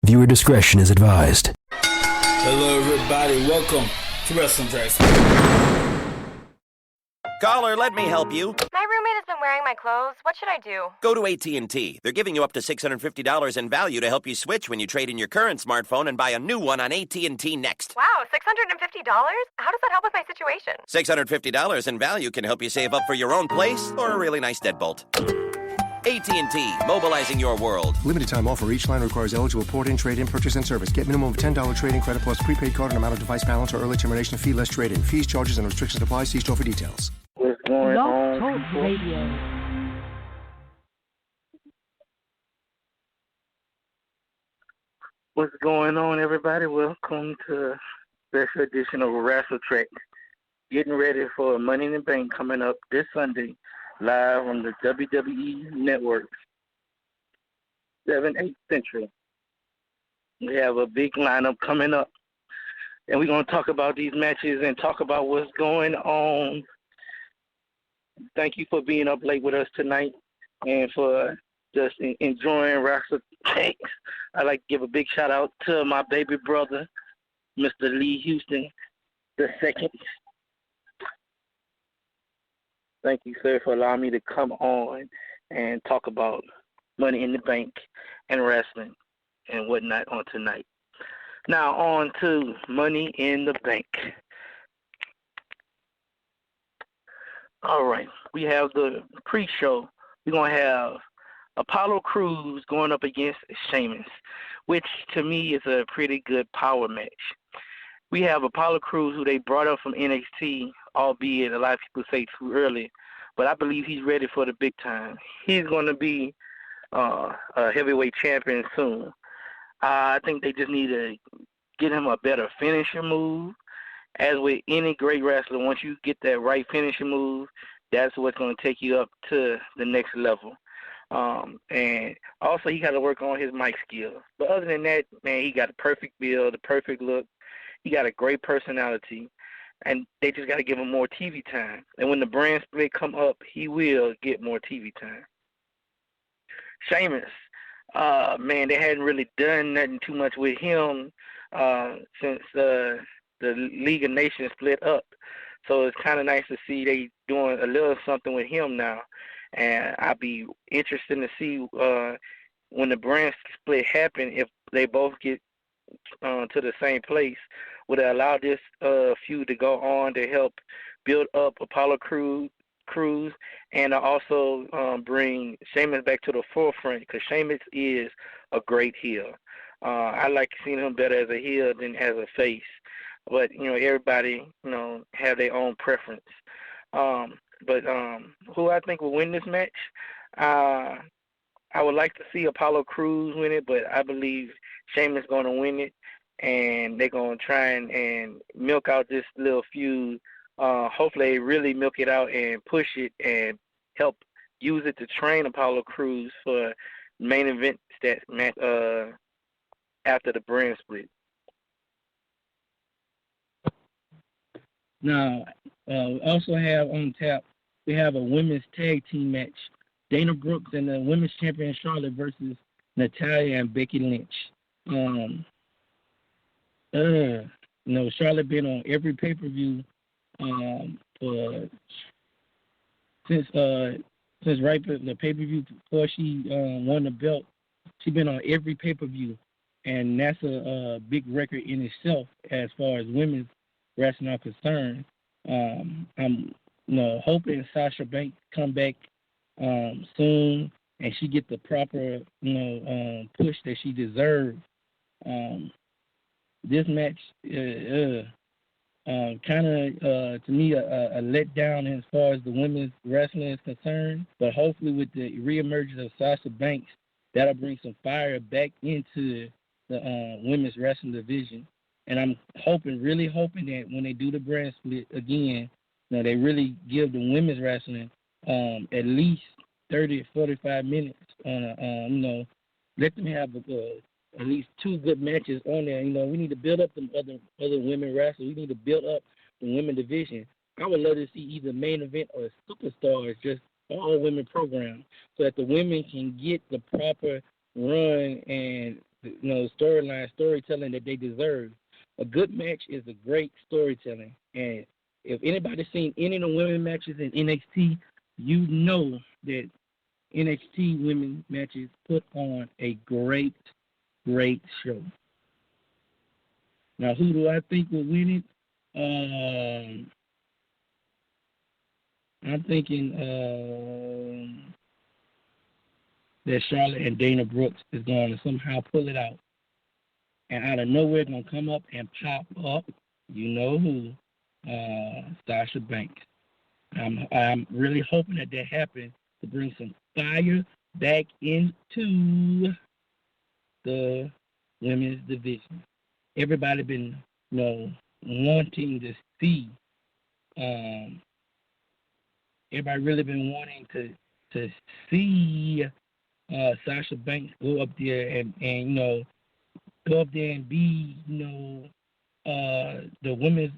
Viewer discretion is advised. Hello, everybody. Welcome to Wrestling Tracks. Caller, let me help you. My roommate has been wearing my clothes. What should I do? Go to AT&T. They're giving you up to $650 in value to help you switch when you trade in your current smartphone and buy a new one on AT&T Next. Wow, $650? How does that help with my situation? $650 in value can help you save up for your own place or a really nice deadbolt. AT&T, mobilizing your world. Limited time offer. Each line requires eligible port-in, trade-in, purchase, and service. Get minimum of $10 trade-in credit plus prepaid card and amount of device balance or early termination fee less trade-in. Fees, charges, and restrictions apply. See store for details. What's going on? Talk Radio. What's going on, everybody? Welcome to a special edition of Wrestle Track. Getting ready for Money in the Bank coming up this Sunday, live on the WWE Network, 7, 8 Central. We have a big lineup coming up, and we're going to talk about these matches and talk about what's going on. Thank you for being up late with us tonight and for just enjoying Wrestle Track. I'd like to give a big shout out to my baby brother, Mr. Lee Houston II. Thank you, sir, for allowing me to come on and talk about Money in the Bank and wrestling and whatnot on tonight. Now on to Money in the Bank. All right, we have the pre-show. We're going to have Apollo Crews going up against Sheamus, which to me is a pretty good power match. We have Apollo Crews, who they brought up from NXT, albeit a lot of people say too early, but I believe he's ready for the big time. He's going to be a heavyweight champion soon. I think they just need to get him a better finishing move. As with any great wrestler, once you get that right finishing move, that's what's going to take you up to the next level. And also, he got to work on his mic skills. But other than that, man, he got a perfect build, a perfect look. He got a great personality. And they just got to give him more TV time. And when the brand split come up, he will get more TV time. Sheamus, man, they hadn't really done nothing too much with him since the League of Nations split up. So it's kind of nice to see they doing a little something with him now. And I'll be interested to see when the brand split happen, if they both get to the same place, would it allow this feud to go on to help build up Apollo Crews and also bring Sheamus back to the forefront, because Sheamus is a great heel. I like seeing him better as a heel than as a face. But, everybody, have their own preference. But who I think will win this match, I would like to see Apollo Crews win it, but I believe Sheamus is going to win it, and they're going to try and milk out this little feud. Hopefully they really milk it out and push it and help use it to train Apollo Crews for main event after the brand split. Now, we also have on tap, we have a women's tag team match. Dana Brooks and the women's champion Charlotte versus Natalya and Becky Lynch. Charlotte been on every pay-per-view since right the pay-per-view before she won the belt. She's been on every pay-per-view, and that's a big record in itself as far as women's wrestling are concerned. I'm hoping Sasha Banks come back soon and she get the proper push that she deserves. This match kind of to me a letdown as far as the women's wrestling is concerned, but hopefully with the reemergence of Sasha Banks, that'll bring some fire back into the women's wrestling division. And I'm really hoping that when they do the brand split again, they really give the women's wrestling at least 30 to 45 minutes on let them have at least 2 good matches on there. We need to build up the other women wrestlers. We need to build up the women division. I would love to see either main event or superstars, just all women program, so that the women can get the proper run and storytelling that they deserve. A good match is a great storytelling. And if anybody's seen any of the women matches in NXT, you know that NXT women matches put on a great, great show. Now, who do I think will win it? I'm thinking that Charlotte and Dana Brooks is going to somehow pull it out. And out of nowhere, going to come up and pop up, you know who, Sasha Banks. I'm really hoping that happens to bring some fire back into the women's division. Everybody been, wanting to see. Everybody really been wanting to see Sasha Banks go up there and go up there and be the women's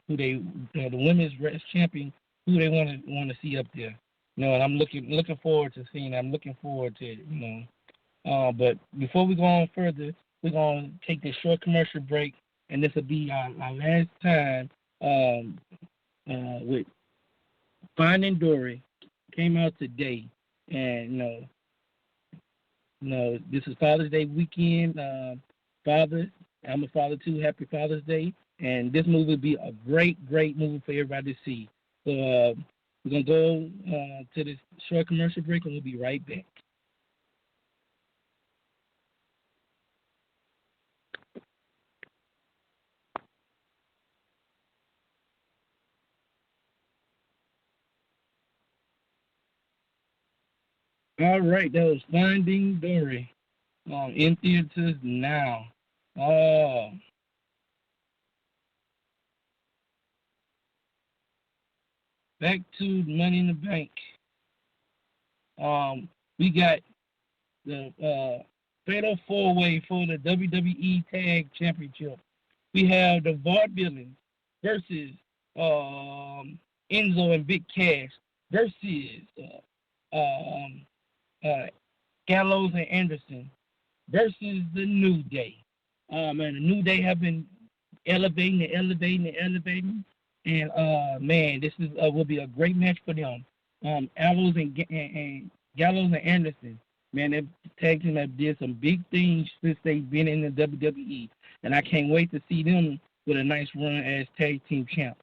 who they the women's wrestling champion who they want to see up there. And I'm looking forward to seeing. I'm looking forward to it. But before we go on further, we're gonna take this short commercial break, and this will be our last time with Finding Dory. Came out today, and this is Father's Day weekend. Father, I'm a father too. Happy Father's Day, and this movie will be a great movie for everybody to see. So we're gonna go to this short commercial break, and we'll be right back. All right, that was Finding Dory in theaters now. Back to Money in the Bank. We got the Fatal 4-Way for the WWE Tag Championship. We have the Vaudevillains versus Enzo and Big Cass versus Gallows and Anderson versus the New Day. And the New Day have been elevating. And man, this is will be a great match for them. Gallows and Gallows and Anderson, man, that tag team have did some big things since they've been in the WWE, and I can't wait to see them with a nice run as tag team champ.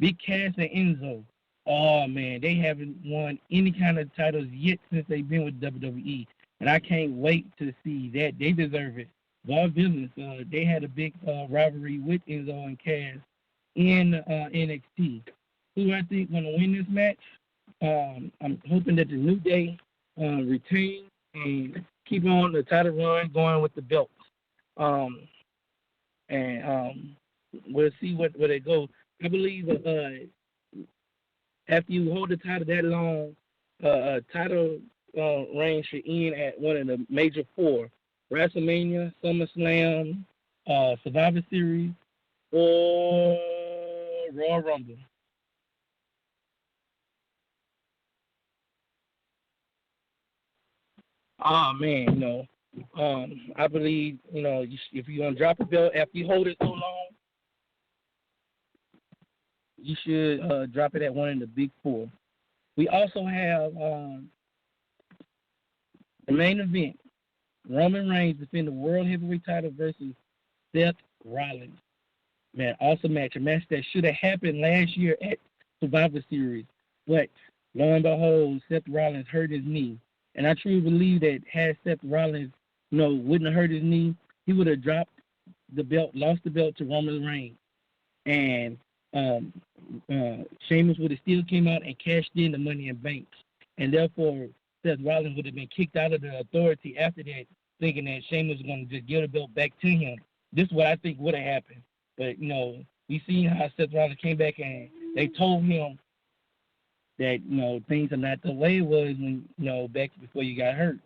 Big Cass and Enzo, oh man, they haven't won any kind of titles yet since they've been with WWE, and I can't wait to see that. They deserve it. Vaudevillains, they had a big rivalry with Enzo and Cass in NXT. Who I think going to win this match? I'm hoping that the New Day retain and keep on the title run going with the belts. And we'll see where they go. I believe after you hold the title that long, title reign should end at one of the major four: WrestleMania, SummerSlam, Survivor Series, or Royal Rumble. Oh man, I believe if you're gonna drop a belt after you hold it so long, you should drop it at one of the big four. We also have the main event: Roman Reigns defend the World Heavyweight title versus Seth Rollins. Man, awesome match. A match that should have happened last year at Survivor Series, but lo and behold, Seth Rollins hurt his knee. And I truly believe that had Seth Rollins, wouldn't have hurt his knee, he would have dropped the belt, lost the belt to Roman Reigns. And Sheamus would have still came out and cashed in the Money in Bank. And therefore, Seth Rollins would have been kicked out of the authority after that, thinking that Sheamus was going to just give the belt back to him. This is what I think would have happened. But, we seen how Seth Rollins came back and they told him that, things are not the way it was when, back before you got hurt.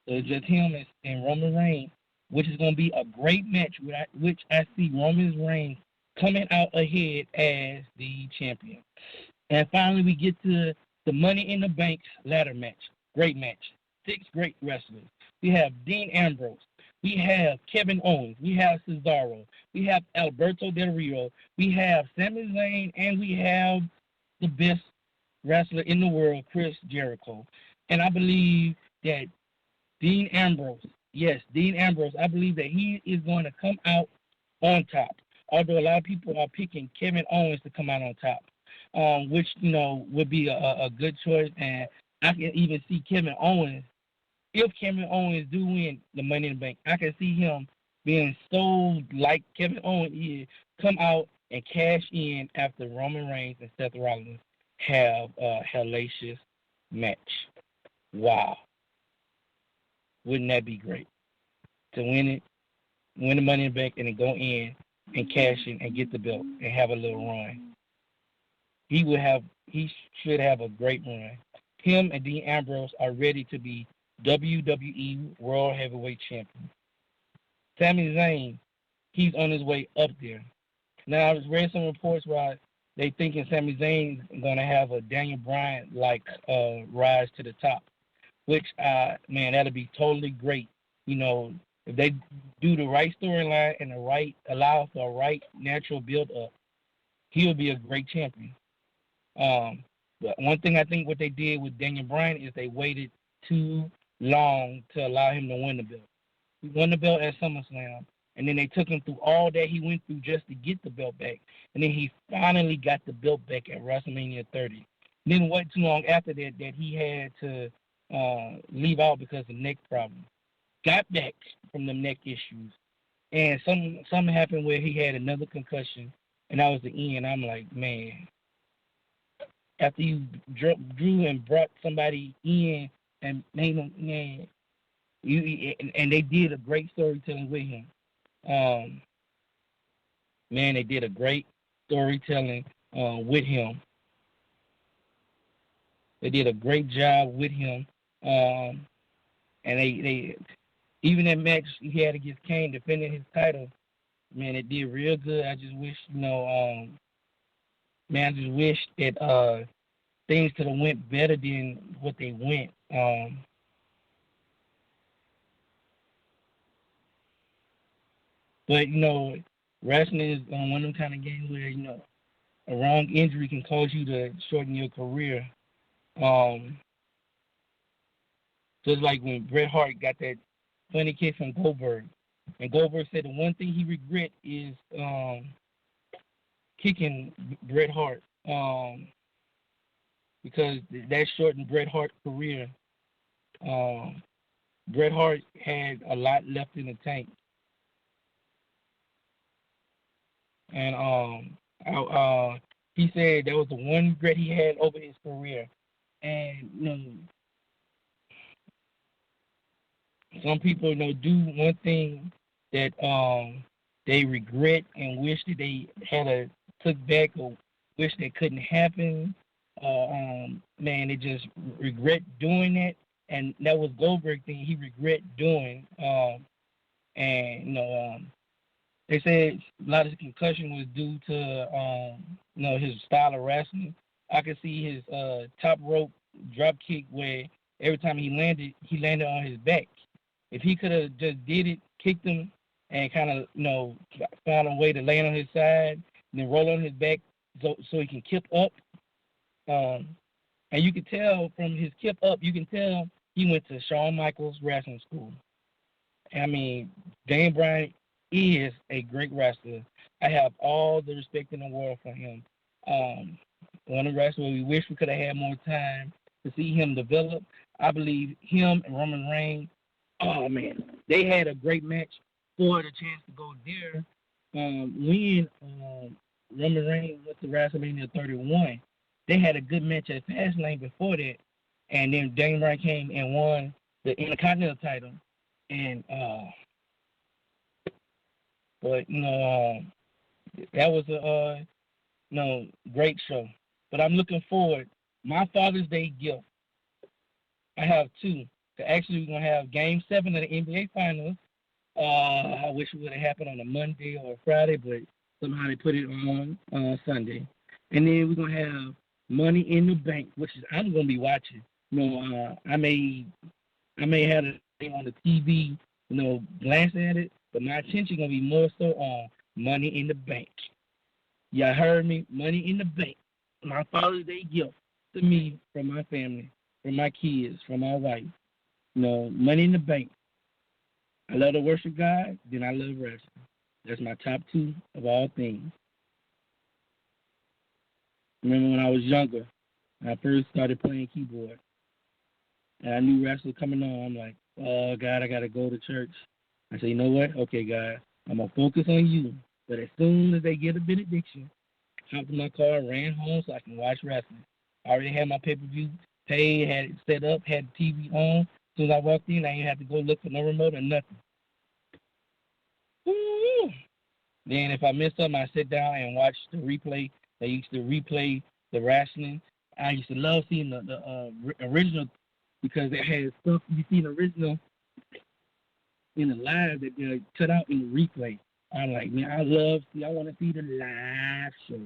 So it's just him and Roman Reigns, which is going to be a great match, which I see Roman Reigns coming out ahead as the champion. And finally, we get to the Money in the Bank ladder match. Great match. 6 great wrestlers. We have Dean Ambrose We have Kevin Owens. We have Cesaro. We have Alberto Del Rio. We have Sami Zayn, and we have the best wrestler in the world, Chris Jericho. And I believe that Dean Ambrose, I believe that he is going to come out on top. Although a lot of people are picking Kevin Owens to come out on top, which, would be a good choice. And I can even see Kevin Owens, if Kevin Owens do win the Money in the Bank, I can see him being so like Kevin Owens is, come out and cash in after Roman Reigns and Seth Rollins have a hellacious match. Wow. Wouldn't that be great? To win the Money in the Bank, and then go in and cash in and get the belt and have a little run. He should have a great run. Him and Dean Ambrose are ready to be WWE World Heavyweight Champion. Sami Zayn, he's on his way up there. Now, I read some reports where they thinking Sami Zayn is going to have a Daniel Bryan-like rise to the top, which, that'll be totally great. If they do the right storyline and allow for a right natural build-up, he'll be a great champion. But one thing I think what they did with Daniel Bryan is they waited too long to allow him to win the belt. He won the belt at SummerSlam, and then they took him through all that he went through just to get the belt back. And then he finally got the belt back at WrestleMania 30. Then it wasn't too long after that he had to leave out because of neck problems. Got back from the neck issues, and something happened where he had another concussion, and that was the end. I'm like, man, after you drew and brought somebody in and made them, man, and they did a great storytelling with him. They did a great storytelling with him. They did a great job with him, and they even that match he had against Kane defending his title, man, it did real good. I just wish, I just wish that things could have went better than what they went. But, wrestling is one of them kind of games where, a wrong injury can cause you to shorten your career. Just like when Bret Hart got that funny kick from Goldberg. And Goldberg said the one thing he regret is kicking Bret Hart, because that shortened Bret Hart's career. Bret Hart had a lot left in the tank. And he said that was the one regret he had over his career. And, some people, do one thing that they regret and wish that they had took back, or wish that couldn't happen. They just regret doing that, and that was Goldberg thing he regret doing. They said a lot of the concussion was due to his style of wrestling. I could see his top rope drop kick where every time he landed on his back. If he could have just did it, kicked him, and kind of, found a way to land on his side and then roll on his back so he can kip up. And you can tell from his kip up, he went to Shawn Michaels wrestling school. I mean, Daniel Bryan is a great wrestler. I have all the respect in the world for him. One of the wrestlers we wish we could have had more time to see him develop. I believe him and Roman Reigns, oh man, they had a great match for the chance to go there. When Roman Reigns went to WrestleMania 31, they had a good match at Fastlane before that, and then Daniel Bryan came and won the Intercontinental title. And that was a great show. But I'm looking forward. My Father's Day gift, I have two. Actually, we're going to have Game 7 of the NBA Finals. I wish it would have happened on a Monday or a Friday, but somehow they put it on Sunday. And then we're going to have Money in the Bank, which is I'm going to be watching. I may have it on the TV glance at it, but my attention gonna be more so on Money in the Bank. Y'all heard me? Money in the Bank. My Father's Day gift to me, from my family, from my kids, from my wife. Money in the Bank. I love to worship God, then I love wrestling. That's my top two of all things. Remember when I was younger, when I first started playing keyboard, and I knew wrestling coming on, I'm like, oh, God, I got to go to church. I said, you know what? Okay, God, I'm going to focus on you. But as soon as they get a benediction, hopped in my car, ran home so I can watch wrestling. I already had my pay-per-view paid, had it set up, had the TV on. As soon as I walked in, I didn't have to go look for no remote or nothing. Woo! Then if I missed something, I sit down and watch the replay. They used to replay the wrestling. I used to love seeing the original, because it had stuff you see in the original in the live that they cut out in the replay. I'm like, man, I want to see the live show.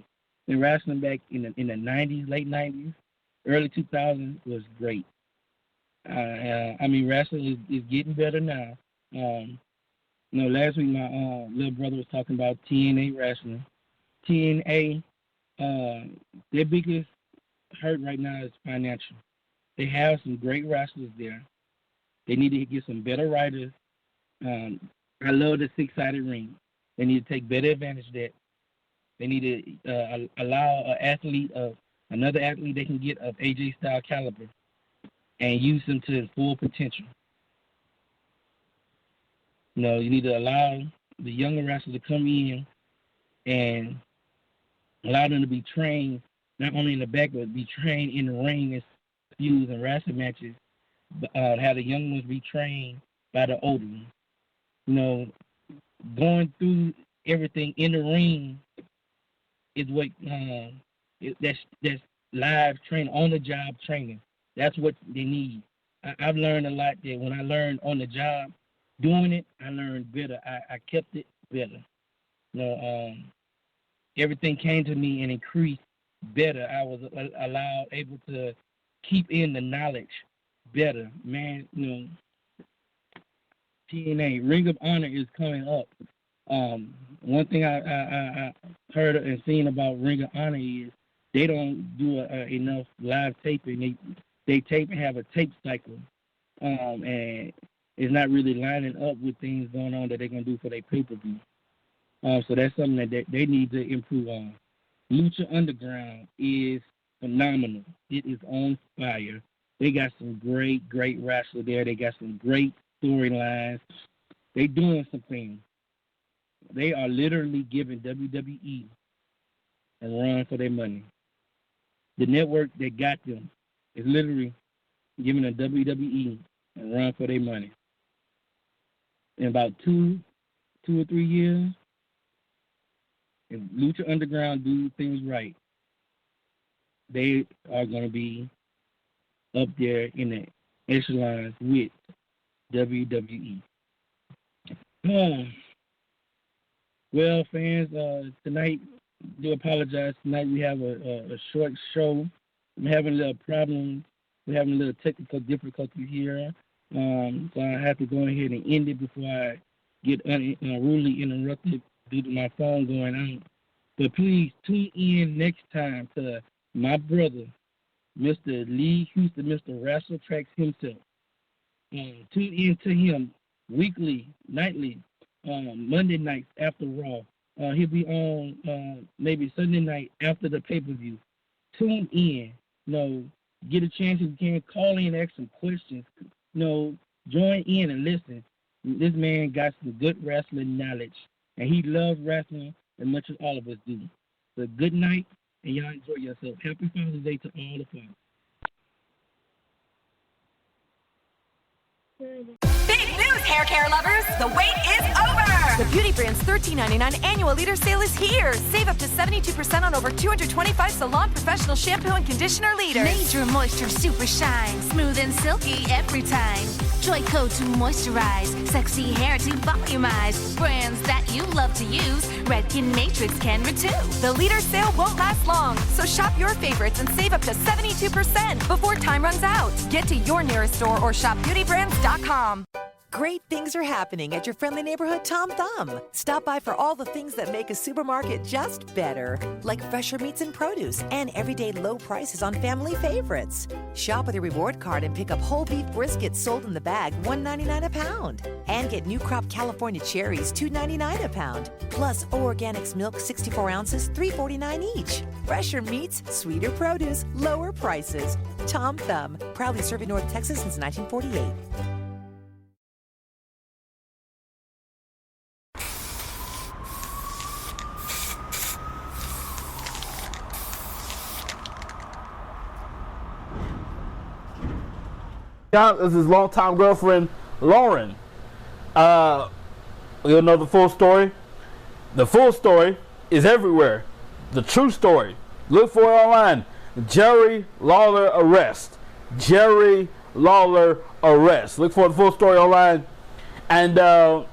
And wrestling back in the 90s, late 90s, early 2000s was great. Wrestling is getting better now. Last week my little brother was talking about TNA wrestling. TNA, their biggest hurt right now is financial. They have some great wrestlers there. They need to get some better writers. I love the six-sided ring. They need to take better advantage of that. They need to allow another athlete they can get of AJ style caliber and use them to his full potential. You need to allow the younger wrestlers to come in and allow them to be trained, not only in the back, but be trained in the ring and feuds and wrestling matches. Have the young ones be trained by the older ones. Going through everything in the ring is what that's live training, on the job training. That's what they need. I've learned a lot there. When I learned on the job doing it, I learned better. I kept it better. Everything came to me and increased better. I was able to keep in the knowledge better. Man, TNA, Ring of Honor is coming up. One thing I heard and seen about Ring of Honor is they don't do enough live taping. They tape and have a tape cycle, and it's not really lining up with things going on that they're going to do for their pay-per-view. So that's something that they need to improve on. Lucha Underground is phenomenal. It is on fire. They got some great wrestlers there. They got some great storylines. They doing some things. They are literally giving WWE a run for their money. The network that got them is literally giving the WWE a run for their money. In about two or 3 years, if Lucha Underground do things right, they are going to be up there in the echelons with WWE. Well, fans, tonight, do apologize. Tonight we have a short show. I'm having a little problem. We're having a little technical difficulty here. So I have to go ahead and end it before I get rudely interrupted due to my phone going out. But please tune in next time to my brother, Mr. Lee Houston, Mr. Wrestle Tracks himself. Tune in to him weekly, nightly, Monday nights after Raw. He'll be on maybe Sunday night after the pay-per-view. Tune in. Get a chance if you can. Call in and ask some questions. Join in and listen. This man got some good wrestling knowledge, and he loves wrestling as much as all of us do. So good night, and y'all enjoy yourself. Happy Father's Day to all the fathers. Big news, hair care lovers! The wait is over! The Beauty Brand's $13.99 annual leader sale is here. Save up to 72% on over 225 salon professional shampoo and conditioner leaders. Major Moisture Super Shine, smooth and silky every time. Joico to moisturize, sexy hair to volumize. Brands that you love to use, Redken Matrix can too. The leader sale won't last long, so shop your favorites and save up to 72% before time runs out. Get to your nearest store or shop beautybrands.com. Great things are happening at your friendly neighborhood Tom Thumb. Stop by for all the things that make a supermarket just better, like fresher meats and produce and everyday low prices on family favorites. Shop with your reward card and pick up whole beef brisket sold in the bag, $1.99 a pound. And get new crop California cherries, $2.99 a pound. Plus organics milk, 64 ounces, $3.49 each. Fresher meats, sweeter produce, lower prices. Tom Thumb, proudly serving North Texas since 1948. This is longtime girlfriend Lauren. You'll know the full story. The full story is everywhere. The true story. Look for it online. Jerry Lawler arrest. Jerry Lawler arrest. Look for the full story online. And by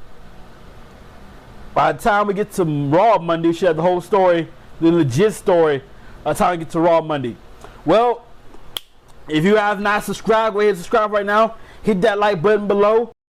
the time we get to Raw Monday, she had the whole story, the legit story. By the time we get to Raw Monday. Well, if you have not subscribed, go ahead and subscribe right now. Hit that like button below.